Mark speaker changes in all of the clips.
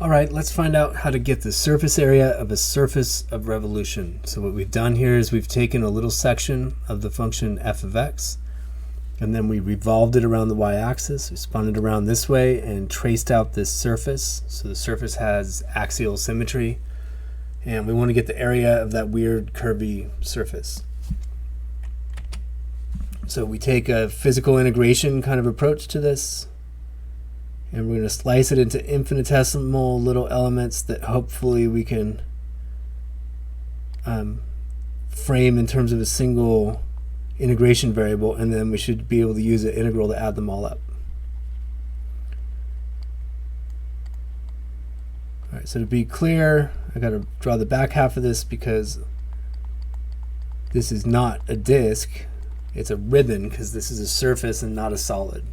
Speaker 1: All right, let's find out how to get the surface area of a surface of revolution. So what we've done here is we've taken a little section of the function f of x, and then we revolved it around the y-axis. We spun it around this way and traced out this surface. So the surface has axial symmetry, and we want to get the area of that weird curvy surface. So we take a physical integration kind of approach to this, and we're going to slice it into infinitesimal little elements that hopefully we can frame in terms of a single integration variable, and then we should be able to use an integral to add them all up. All right, so to be clear, I got to draw the back half of this because this is not a disk, it's a ribbon, because this is a surface and not a solid.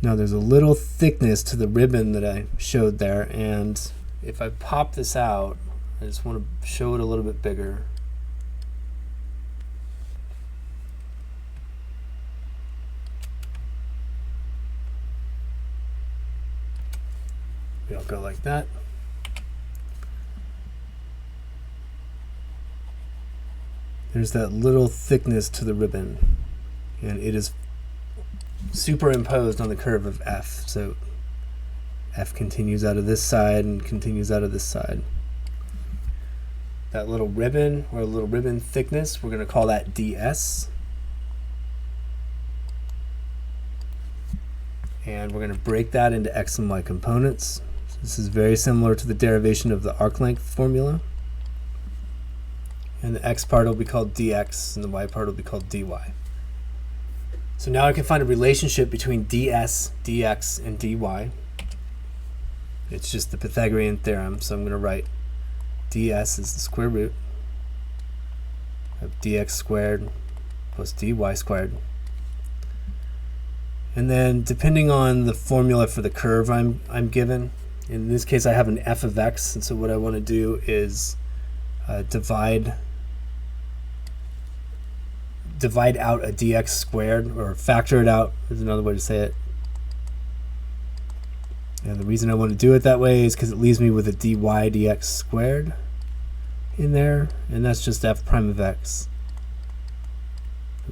Speaker 1: Now there's a little thickness to the ribbon that I showed there, and if I pop this out, I just want to show it a little bit bigger. It'll go like that. There's that little thickness to the ribbon, and it is superimposed on the curve of f. So f continues out of this side and continues out of this side. That little ribbon, or little ribbon thickness, we're going to call that ds. And we're going to break that into x and y components. So this is very similar to the derivation of the arc length formula. And the x part will be called dx, and the y part will be called dy. So now I can find a relationship between ds, dx, and dy. It's just the Pythagorean theorem, so I'm going to write ds is the square root of dx squared plus dy squared. And then depending on the formula for the curve I'm given, in this case I have an f of x, and so what I want to do is divide out a dx squared, or factor it out is another way to say it. And the reason I want to do it that way is because it leaves me with a dy dx squared in there, and that's just f prime of x.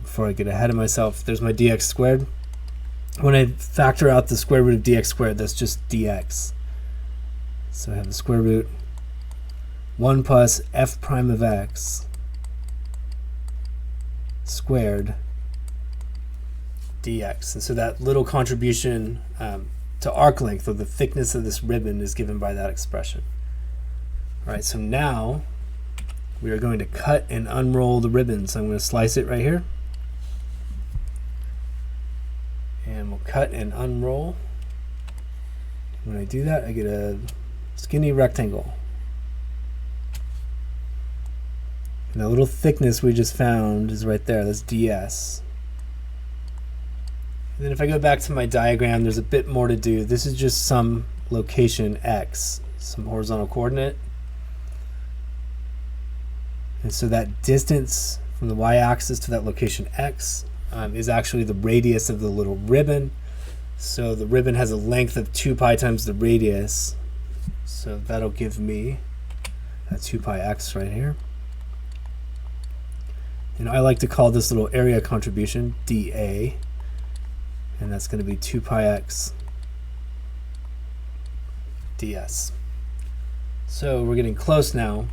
Speaker 1: Before I get ahead of myself, there's my dx squared. When I factor out the square root of dx squared, that's just dx. So I have the square root 1 plus f prime of x squared dx. And so that little contribution to arc length, or the thickness of this ribbon, is given by that expression. All right, so now we are going to cut and unroll the ribbon. So I'm going to slice it right here. And we'll cut and unroll. When I do that, I get a skinny rectangle. And the little thickness we just found is right there. That's ds. And then if I go back to my diagram, there's a bit more to do. This is just some location x, some horizontal coordinate. And so that distance from the y-axis to that location x is actually the radius of the little ribbon. So the ribbon has a length of 2 pi times the radius. So that'll give me that 2 pi x right here. And I like to call this little area contribution dA, and that's going to be 2 pi x ds. So we're getting close now.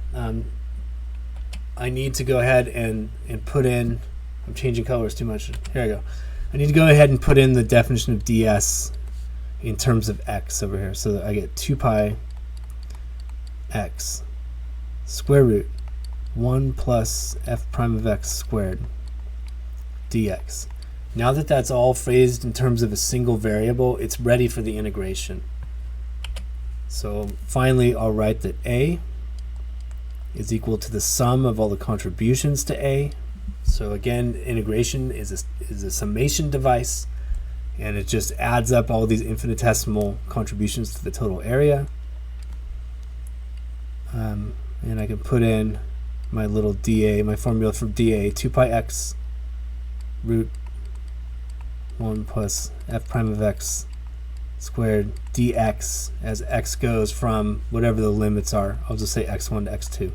Speaker 1: I need to go ahead and put in, I'm changing colors too much. Here I go. I need to go ahead and put in the definition of ds in terms of x over here. So that I get 2 pi x square root 1 plus f prime of x squared dx. Now that that's all phrased in terms of a single variable, it's ready for the integration. So finally, I'll write that a is equal to the sum of all the contributions to a. So again, integration is a summation device, and it just adds up all these infinitesimal contributions to the total area. And I can put in my little dA, my formula for dA, 2 pi x root 1 plus f prime of x squared dx as x goes from whatever the limits are. I'll just say x1 to x2.